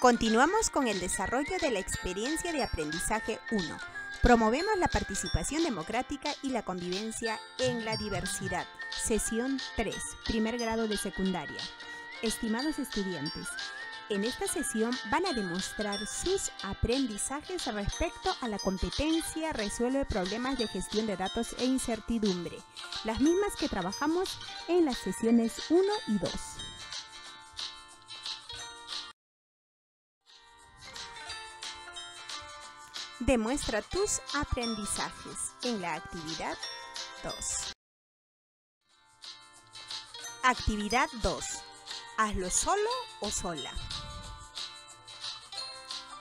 Continuamos con el desarrollo de la experiencia de aprendizaje 1. Promovemos la participación democrática y la convivencia en la diversidad. Sesión 3, primer grado de secundaria. Estimados estudiantes, en esta sesión van a demostrar sus aprendizajes respecto a la competencia resuelve problemas de gestión de datos e incertidumbre, las mismas que trabajamos en las sesiones 1 y 2. Demuestra tus aprendizajes en la actividad 2. Actividad 2. Hazlo solo o sola.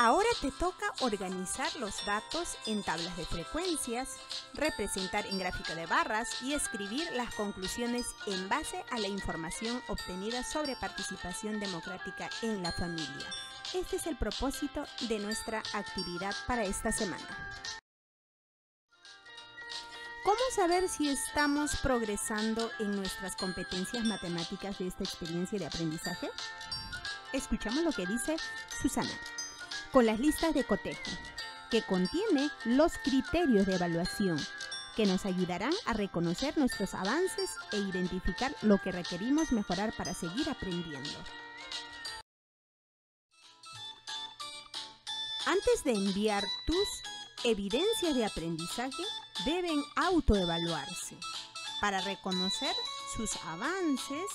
Ahora te toca organizar los datos en tablas de frecuencias, representar en gráfico de barras y escribir las conclusiones en base a la información obtenida sobre participación democrática en la familia. Este es el propósito de nuestra actividad para esta semana. ¿Cómo saber si estamos progresando en nuestras competencias matemáticas de esta experiencia de aprendizaje? Escuchamos lo que dice Susana. Con las listas de cotejo, que contiene los criterios de evaluación, que nos ayudarán a reconocer nuestros avances e identificar lo que requerimos mejorar para seguir aprendiendo. Antes de enviar tus evidencias de aprendizaje, deben autoevaluarse para reconocer sus avances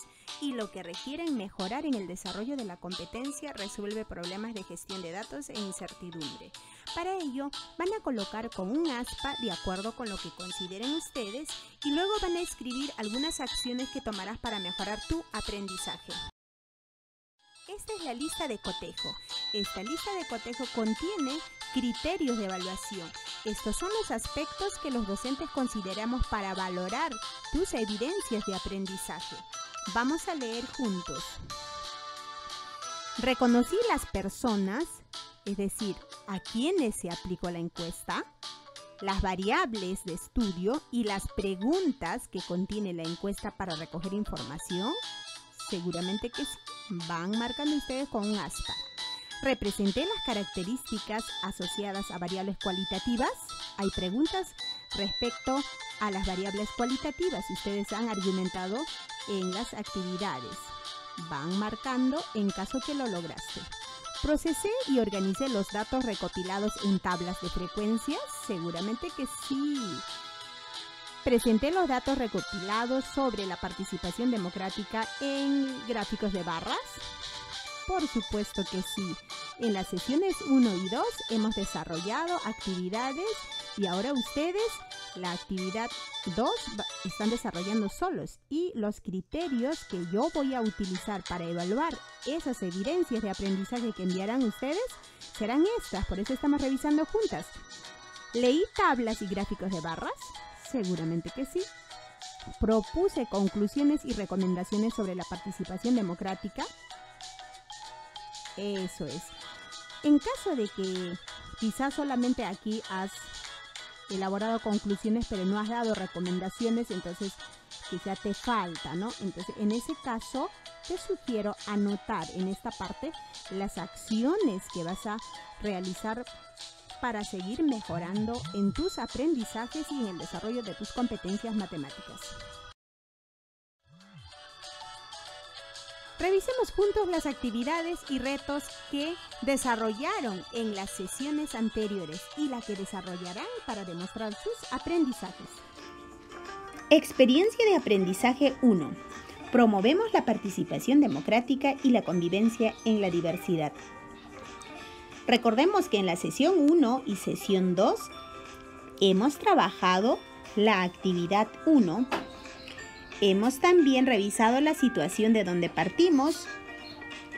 y lo que requieren mejorar en el desarrollo de la competencia resuelve problemas de gestión de datos e incertidumbre. Para ello, van a colocar con un aspa de acuerdo con lo que consideren ustedes y luego van a escribir algunas acciones que tomarás para mejorar tu aprendizaje. Esta es la lista de cotejo. Esta lista de cotejo contiene criterios de evaluación. Estos son los aspectos que los docentes consideramos para valorar tus evidencias de aprendizaje. Vamos a leer juntos. Reconocí las personas, es decir, a quienes se aplicó la encuesta, las variables de estudio y las preguntas que contiene la encuesta para recoger información. Seguramente que sí. Van marcando ustedes con un aspa. Representé las características asociadas a variables cualitativas. Hay preguntas respecto a las variables cualitativas. Ustedes han argumentado en las actividades. Van marcando en caso que lo lograste. Procesé y organicé los datos recopilados en tablas de frecuencias. Seguramente que sí. Presenté los datos recopilados sobre la participación democrática en gráficos de barras. Por supuesto que sí. En las sesiones 1 y 2 hemos desarrollado actividades y ahora ustedes la actividad 2 están desarrollando solos y los criterios que yo voy a utilizar para evaluar esas evidencias de aprendizaje que enviarán ustedes serán estas, por eso estamos revisando juntas. ¿Leí tablas y gráficos de barras? Seguramente que sí. Propuse conclusiones y recomendaciones sobre la participación democrática. Eso es. En caso de que quizás solamente aquí has elaborado conclusiones pero no has dado recomendaciones, entonces quizá te falta, ¿no? Entonces en ese caso te sugiero anotar en esta parte las acciones que vas a realizar para seguir mejorando en tus aprendizajes y en el desarrollo de tus competencias matemáticas. Revisemos juntos las actividades y retos que desarrollaron en las sesiones anteriores y la que desarrollarán para demostrar sus aprendizajes. Experiencia de aprendizaje 1. Promovemos la participación democrática y la convivencia en la diversidad. Recordemos que en la sesión 1 y sesión 2 hemos trabajado la actividad 1. Hemos también revisado la situación de donde partimos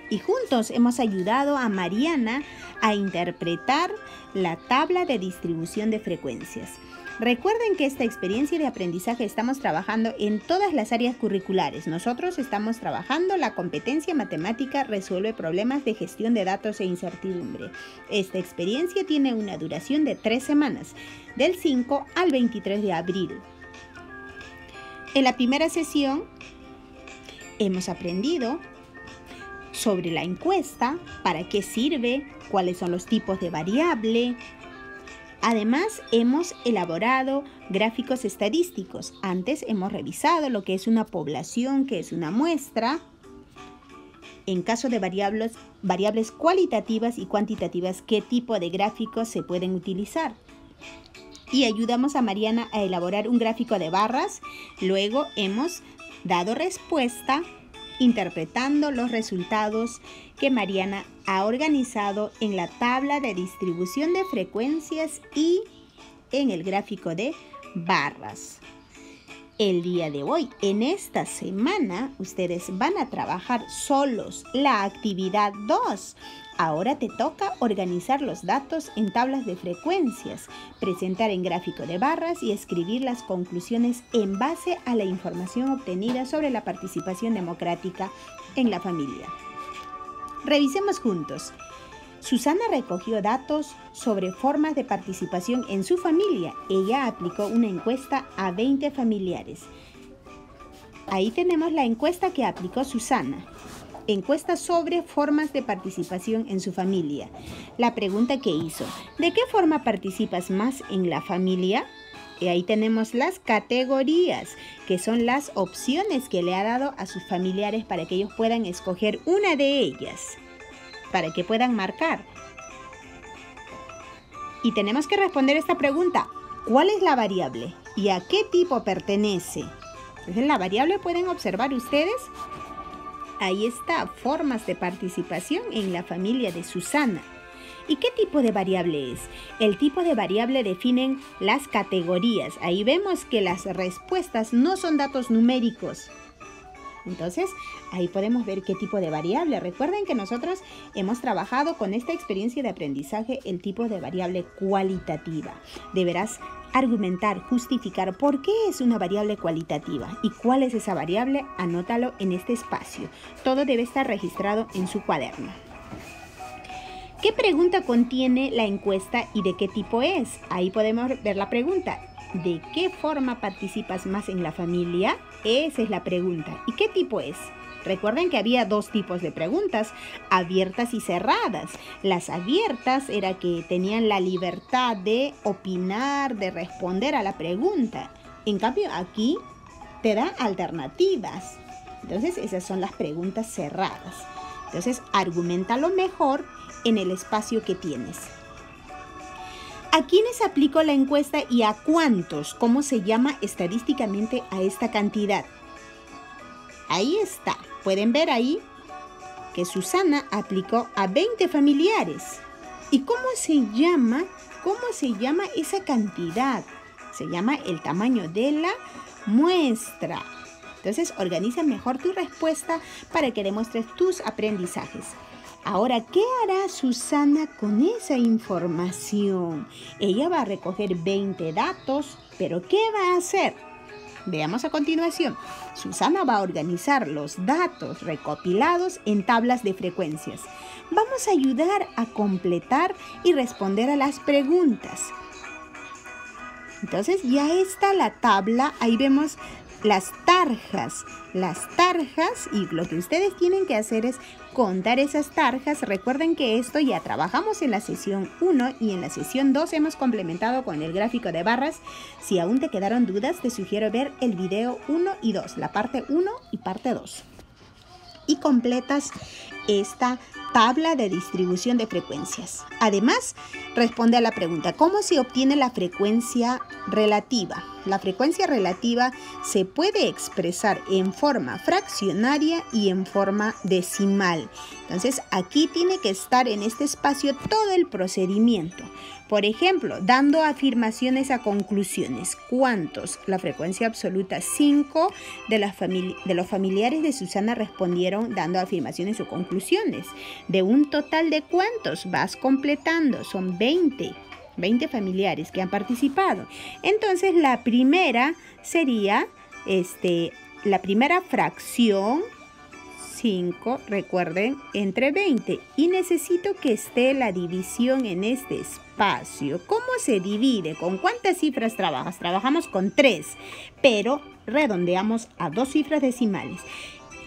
y juntos hemos ayudado a Mariana a interpretar la tabla de distribución de frecuencias. Recuerden que esta experiencia de aprendizaje estamos trabajando en todas las áreas curriculares. Nosotros estamos trabajando la competencia matemática resuelve problemas de gestión de datos e incertidumbre. Esta experiencia tiene una duración de 3 semanas, del 5 al 23 de abril. En la primera sesión hemos aprendido sobre la encuesta, para qué sirve, cuáles son los tipos de variable. Además, hemos elaborado gráficos estadísticos. Antes hemos revisado lo que es una población, que es una muestra. En caso de variables cualitativas y cuantitativas, ¿qué tipo de gráficos se pueden utilizar? Y ayudamos a Mariana a elaborar un gráfico de barras. Luego hemos dado respuesta interpretando los resultados que Mariana ha organizado en la tabla de distribución de frecuencias y en el gráfico de barras. El día de hoy, en esta semana, ustedes van a trabajar solos la actividad 2. Ahora te toca organizar los datos en tablas de frecuencias, presentar en gráfico de barras y escribir las conclusiones en base a la información obtenida sobre la participación democrática en la familia. Revisemos juntos. Susana recogió datos sobre formas de participación en su familia. Ella aplicó una encuesta a 20 familiares. Ahí tenemos la encuesta que aplicó Susana. Encuesta sobre formas de participación en su familia. La pregunta que hizo: ¿de qué forma participas más en la familia? Y ahí tenemos las categorías, que son las opciones que le ha dado a sus familiares para que ellos puedan escoger una de ellas, para que puedan marcar. Y tenemos que responder esta pregunta: ¿cuál es la variable? ¿Y a qué tipo pertenece? Entonces, la variable pueden observar ustedes. Ahí está, formas de participación en la familia de Susana. ¿Y qué tipo de variable es? El tipo de variable definen las categorías. Ahí vemos que las respuestas no son datos numéricos. Entonces, ahí podemos ver qué tipo de variable. Recuerden que nosotros hemos trabajado con esta experiencia de aprendizaje el tipo de variable cualitativa. Deberás argumentar, justificar por qué es una variable cualitativa y cuál es esa variable. Anótalo en este espacio. Todo debe estar registrado en su cuaderno. ¿Qué pregunta contiene la encuesta y de qué tipo es? Ahí podemos ver la pregunta. ¿De qué forma participas más en la familia? Esa es la pregunta. ¿Y qué tipo es? Recuerden que había dos tipos de preguntas, abiertas y cerradas. Las abiertas era que tenían la libertad de opinar, de responder a la pregunta. En cambio, aquí te da alternativas. Entonces, esas son las preguntas cerradas. Entonces, arguméntalo mejor en el espacio que tienes. ¿A quiénes aplicó la encuesta y a cuántos? ¿Cómo se llama estadísticamente a esta cantidad? Ahí está. Pueden ver ahí que Susana aplicó a 20 familiares. ¿Y cómo se llama esa cantidad? Se llama el tamaño de la muestra. Entonces, organiza mejor tu respuesta para que demuestres tus aprendizajes. Ahora, ¿qué hará Susana con esa información? Ella va a recoger 20 datos, pero ¿qué va a hacer? Veamos a continuación. Susana va a organizar los datos recopilados en tablas de frecuencias. Vamos a ayudar a completar y responder a las preguntas. Entonces, ya está la tabla. Ahí vemos las tarjas, y lo que ustedes tienen que hacer es contar esas tarjas. Recuerden que esto ya trabajamos en la sesión 1 y en la sesión 2 hemos complementado con el gráfico de barras. Si aún te quedaron dudas, te sugiero ver el video 1 y 2, la parte 1 y parte 2. Y completas esta tabla de distribución de frecuencias. Además, responde a la pregunta: ¿cómo se obtiene la frecuencia relativa? La frecuencia relativa se puede expresar en forma fraccionaria y en forma decimal. Entonces, aquí tiene que estar en este espacio todo el procedimiento. Por ejemplo, dando afirmaciones a conclusiones. ¿Cuántos? La frecuencia absoluta 5 de los familiares de Susana respondieron dando afirmaciones o conclusiones. De un total de ¿cuántos? Vas completando. Son 20 familiares que han participado. Entonces, la primera sería la primera fracción, 5, recuerden, entre 20. Y necesito que esté la división en este espacio. ¿Cómo se divide? ¿Con cuántas cifras trabajas? Trabajamos con 3, pero redondeamos a 2 cifras decimales.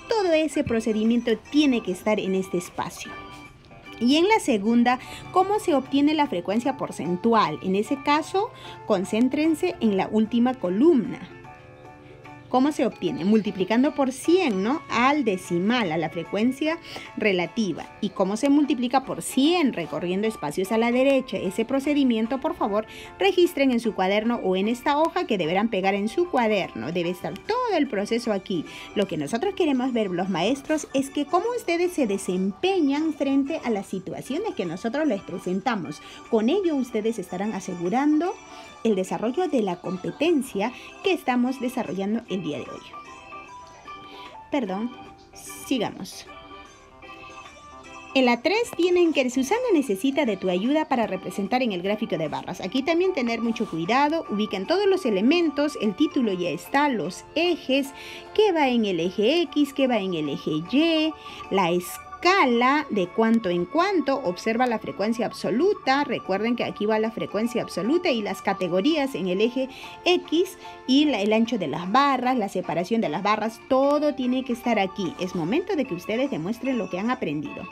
todo ese procedimiento tiene que estar en este espacio. Y en la segunda, ¿cómo se obtiene la frecuencia porcentual? En ese caso, concéntrense en la última columna. ¿Cómo se obtiene? Multiplicando por 100, ¿no? Al decimal, a la frecuencia relativa. ¿Y cómo se multiplica por 100? Recorriendo espacios a la derecha. Ese procedimiento, por favor, registren en su cuaderno o en esta hoja que deberán pegar en su cuaderno. Debe estar todo el proceso aquí. Lo que nosotros queremos ver, los maestros, es que cómo ustedes se desempeñan frente a las situaciones que nosotros les presentamos. Con ello, ustedes estarán asegurando el desarrollo de la competencia que estamos desarrollando el día de hoy. Perdón, sigamos. En la 3 tienen que Susana necesita de tu ayuda para representar en el gráfico de barras. Aquí también tener mucho cuidado, ubiquen todos los elementos, el título ya está, los ejes, qué va en el eje X, qué va en el eje Y, la escala de cuánto en cuánto, observa la frecuencia absoluta, recuerden que aquí va la frecuencia absoluta y las categorías en el eje X y el ancho de las barras, la separación de las barras, todo tiene que estar aquí. Es momento de que ustedes demuestren lo que han aprendido.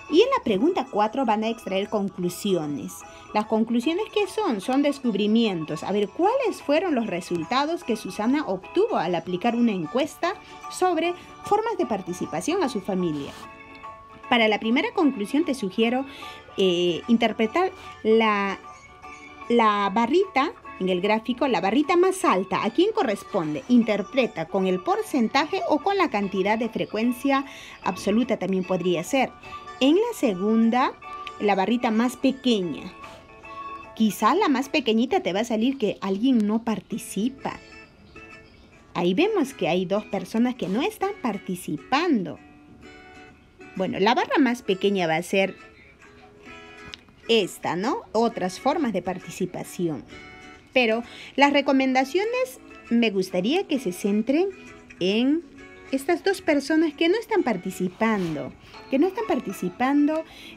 Y en la pregunta 4 van a extraer conclusiones. Las conclusiones que son descubrimientos. A ver, ¿cuáles fueron los resultados que Susana obtuvo al aplicar una encuesta sobre formas de participación a su familia? Para la primera conclusión te sugiero interpretar la barrita en el gráfico, la barrita más alta. ¿A quién corresponde? Interpreta con el porcentaje o con la cantidad de frecuencia absoluta también podría ser. En la segunda, la barrita más pequeña. Quizá la más pequeñita te va a salir que alguien no participa. Ahí vemos que hay 2 personas que no están participando. Bueno, la barra más pequeña va a ser esta, ¿no? Otras formas de participación. Pero las recomendaciones me gustaría que se centren en estas 2 personas que no están participando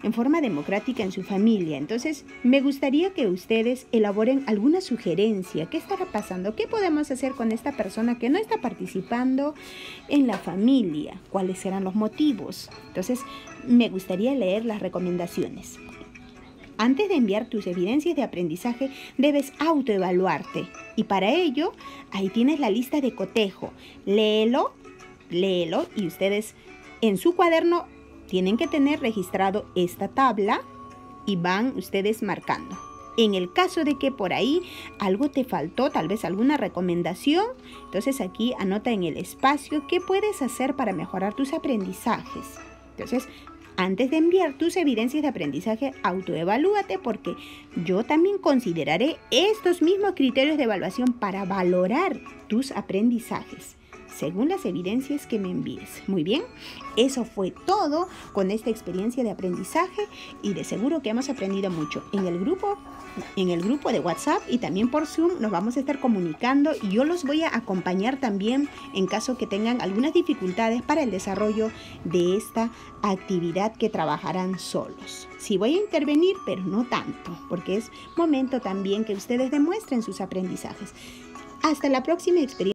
en forma democrática en su familia. Entonces, me gustaría que ustedes elaboren alguna sugerencia. ¿Qué estará pasando? ¿Qué podemos hacer con esta persona que no está participando en la familia? ¿Cuáles serán los motivos? Entonces, me gustaría leer las recomendaciones. Antes de enviar tus evidencias de aprendizaje, debes autoevaluarte. Y para ello, ahí tienes la lista de cotejo. Léelo y ustedes en su cuaderno tienen que tener registrado esta tabla y van ustedes marcando. En el caso de que por ahí algo te faltó, tal vez alguna recomendación, entonces aquí anota en el espacio qué puedes hacer para mejorar tus aprendizajes. Entonces, antes de enviar tus evidencias de aprendizaje, autoevalúate porque yo también consideraré estos mismos criterios de evaluación para valorar tus aprendizajes según las evidencias que me envíes. Muy bien, eso fue todo con esta experiencia de aprendizaje y de seguro que hemos aprendido mucho. En el grupo de WhatsApp y también por Zoom nos vamos a estar comunicando y yo los voy a acompañar también en caso que tengan algunas dificultades para el desarrollo de esta actividad que trabajarán solos. Sí voy a intervenir, pero no tanto, porque es momento también que ustedes demuestren sus aprendizajes. Hasta la próxima experiencia.